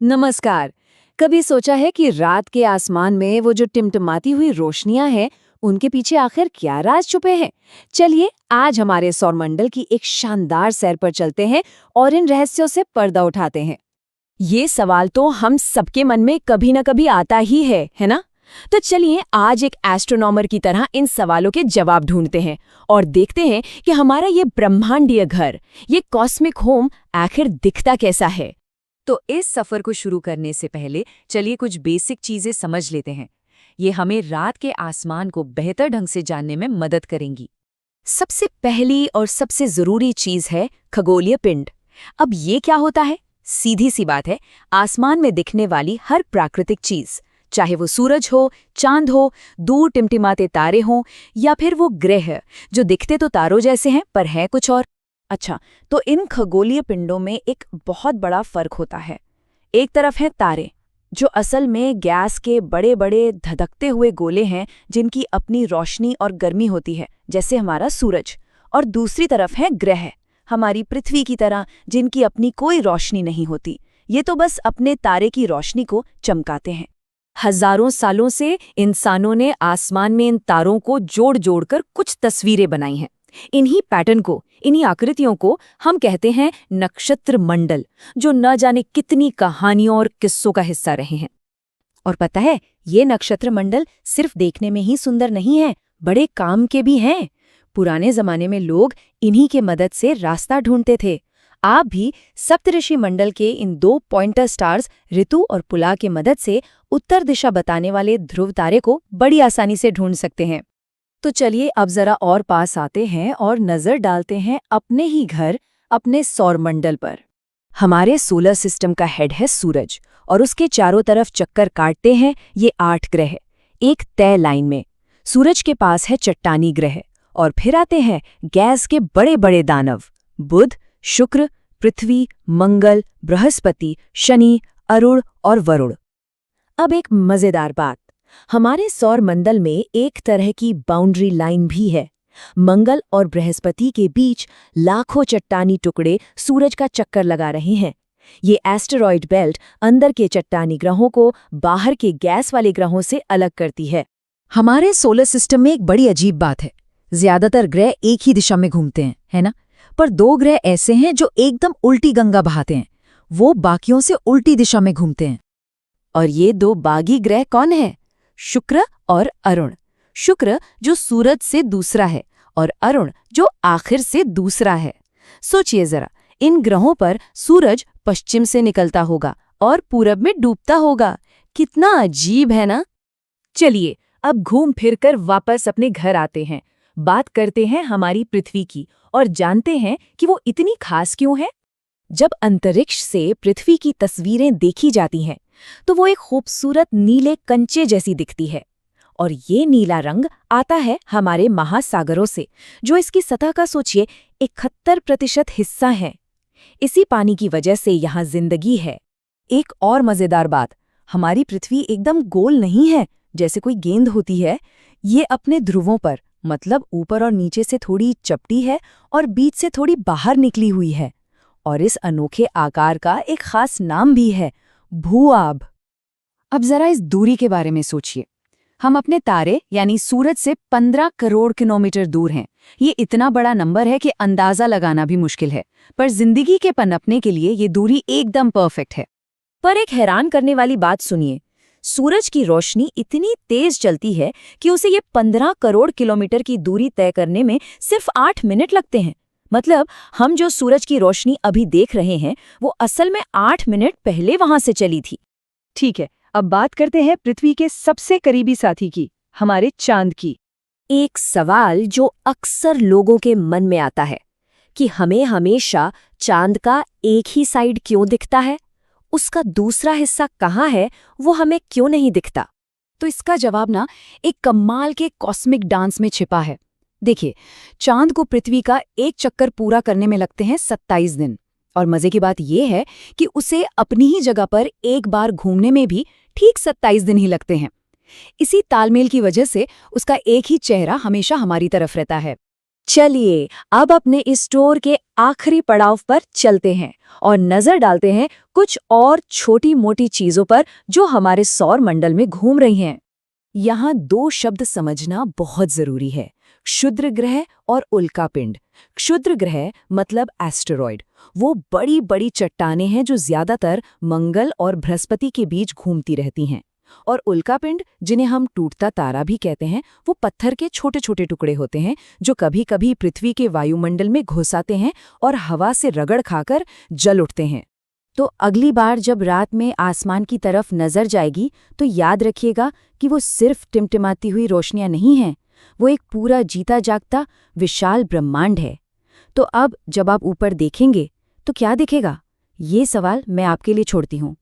नमस्कार। कभी सोचा है कि रात के आसमान में वो जो टिमटिमाती हुई रोशनियां हैं, उनके पीछे आखिर क्या राज छुपे हैं? चलिए आज हमारे सौरमंडल की एक शानदार सैर पर चलते हैं और इन रहस्यों से पर्दा उठाते हैं। ये सवाल तो हम सबके मन में कभी न कभी आता ही है ना? तो चलिए आज एक एस्ट्रोनॉमर की तरह इन सवालों के जवाब ढूंढते हैं और देखते हैं कि हमारा ये ब्रह्मांडीय घर, ये कॉस्मिक होम आखिर दिखता कैसा है। तो इस सफर को शुरू करने से पहले चलिए कुछ बेसिक चीजें समझ लेते हैं। ये हमें रात के आसमान को बेहतर ढंग से जानने में मदद करेंगी। सबसे पहली और सबसे जरूरी चीज है खगोलीय पिंड। अब ये क्या होता है? सीधी सी बात है, आसमान में दिखने वाली हर प्राकृतिक चीज, चाहे वो सूरज हो, चांद हो, दूर टिमटिमाते तारे हों या फिर वो ग्रह जो दिखते तो तारों जैसे हैं पर हैं कुछ और। अच्छा, तो इन खगोलीय पिंडों में एक बहुत बड़ा फर्क होता है। एक तरफ हैं तारे, जो असल में गैस के बड़े बड़े धधकते हुए गोले हैं जिनकी अपनी रोशनी और गर्मी होती है, जैसे हमारा सूरज। और दूसरी तरफ हैं ग्रह, हमारी पृथ्वी की तरह, जिनकी अपनी कोई रोशनी नहीं होती। ये तो बस अपने तारे की रोशनी को चमकाते हैं। हजारों सालों से इंसानों ने आसमान में इन तारों को जोड़ जोड़कर कुछ तस्वीरें बनाई हैं। इन्हीं पैटर्न को, इन्हीं आकृतियों को हम कहते हैं नक्षत्र मंडल, जो न जाने कितनी कहानियों और किस्सों का हिस्सा रहे हैं। और पता है, ये नक्षत्र मंडल सिर्फ देखने में ही सुंदर नहीं है, बड़े काम के भी हैं। पुराने जमाने में लोग इन्हीं के मदद से रास्ता ढूंढते थे। आप भी सप्तऋषि मंडल के इन 2 पॉइंटर स्टार्स ऋतु और पुला के मदद से उत्तर दिशा बताने वाले ध्रुव तारे को बड़ी आसानी से ढूंढ सकते हैं। तो चलिए अब जरा और पास आते हैं और नजर डालते हैं अपने ही घर, अपने सौरमंडल पर। हमारे सोलर सिस्टम का हेड है सूरज और उसके चारों तरफ चक्कर काटते हैं ये 8 ग्रह, एक तय लाइन में। सूरज के पास है चट्टानी ग्रह और फिर आते हैं गैस के बड़े बड़े दानव, बुध, शुक्र, पृथ्वी, मंगल, बृहस्पति, शनि, अरुण और वरुण। अब एक मजेदार बात, हमारे सौरमंडल में एक तरह की बाउंड्री लाइन भी है। मंगल और बृहस्पति के बीच लाखों चट्टानी टुकड़े सूरज का चक्कर लगा रहे हैं। ये एस्टेरॉयड बेल्ट अंदर के चट्टानी ग्रहों को बाहर के गैस वाले ग्रहों से अलग करती है। हमारे सोलर सिस्टम में एक बड़ी अजीब बात है, ज्यादातर ग्रह एक ही दिशा में घूमते हैं, है ना? पर 2 ग्रह ऐसे हैं जो एकदम उल्टी गंगा बहाते हैं, वो बाकियों से उल्टी दिशा में घूमते हैं। और ये 2 बागी ग्रह कौन है? शुक्र और अरुण। शुक्र जो सूरज से दूसरा है और अरुण जो आखिर से दूसरा है। सोचिए जरा, इन ग्रहों पर सूरज पश्चिम से निकलता होगा और पूरब में डूबता होगा। कितना अजीब है ना? चलिए अब घूम फिरकर वापस अपने घर आते हैं। बात करते हैं हमारी पृथ्वी की और जानते हैं कि वो इतनी खास क्यों है। जब अंतरिक्ष से पृथ्वी की तस्वीरें देखी जाती हैं तो वो एक खूबसूरत नीले कंचे जैसी दिखती है। और ये नीला रंग आता है हमारे महासागरों से, जो इसकी सतह का सोचिए 71% हिस्सा है। इसी पानी की वजह से यहाँ जिंदगी है। एक और मजेदार बात, हमारी पृथ्वी एकदम गोल नहीं है जैसे कोई गेंद होती है। ये अपने ध्रुवों पर, मतलब ऊपर और नीचे से थोड़ी चपटी है और बीच से थोड़ी बाहर निकली हुई है। और इस अनोखे आकार का एक खास नाम भी है, भूआब। अब जरा इस दूरी के बारे में सोचिए। हम अपने तारे यानी सूरज से 15 करोड़ किलोमीटर दूर हैं। ये इतना बड़ा नंबर है कि अंदाजा लगाना भी मुश्किल है, पर जिंदगी के पनपने के लिए ये दूरी एकदम परफेक्ट है। पर एक हैरान करने वाली बात सुनिए, सूरज की रोशनी इतनी तेज चलती है कि उसे ये 15 करोड़ किलोमीटर की दूरी तय करने में सिर्फ 8 मिनट लगते हैं। मतलब हम जो सूरज की रोशनी अभी देख रहे हैं वो असल में 8 मिनट पहले वहां से चली थी। ठीक है, अब बात करते हैं पृथ्वी के सबसे करीबी साथी की, हमारे चांद की। एक सवाल जो अक्सर लोगों के मन में आता है कि हमें हमेशा चांद का एक ही साइड क्यों दिखता है, उसका दूसरा हिस्सा कहाँ है, वो हमें क्यों नहीं दिखता। तो इसका जवाब ना एक कमाल के कॉस्मिक डांस में छिपा है। देखिए, चांद को पृथ्वी का एक चक्कर पूरा करने में लगते हैं 27 दिन। और मजे की बात यह है कि उसे अपनी ही जगह पर एक बार घूमने में भी ठीक 27 दिन ही लगते हैं। इसी तालमेल की वजह से उसका एक ही चेहरा हमेशा हमारी तरफ रहता है। चलिए अब अपने इस टूर के आखिरी पड़ाव पर चलते हैं और नजर डालते हैं कुछ और छोटी मोटी चीजों पर जो हमारे सौर मंडल में घूम रही हैं। यहाँ दो शब्द समझना बहुत जरूरी है, क्षुद्र ग्रह और उल्कापिंड। क्षुद्र ग्रह मतलब एस्टेरॉयड, वो बड़ी बड़ी चट्टानें हैं जो ज्यादातर मंगल और बृहस्पति के बीच घूमती रहती हैं। और उल्कापिंड, जिन्हें हम टूटता तारा भी कहते हैं, वो पत्थर के छोटे छोटे टुकड़े होते हैं जो कभी कभी पृथ्वी के वायुमंडल में घुस आते हैं और हवा से रगड़ खाकर जल उठते हैं। तो अगली बार जब रात में आसमान की तरफ नजर जाएगी तो याद रखिएगा कि वो सिर्फ टिमटिमाती हुई रोशनियां नहीं हैं, वो एक पूरा जीता जागता विशाल ब्रह्मांड है। तो अब जब आप ऊपर देखेंगे तो क्या दिखेगा? ये सवाल मैं आपके लिए छोड़ती हूँ।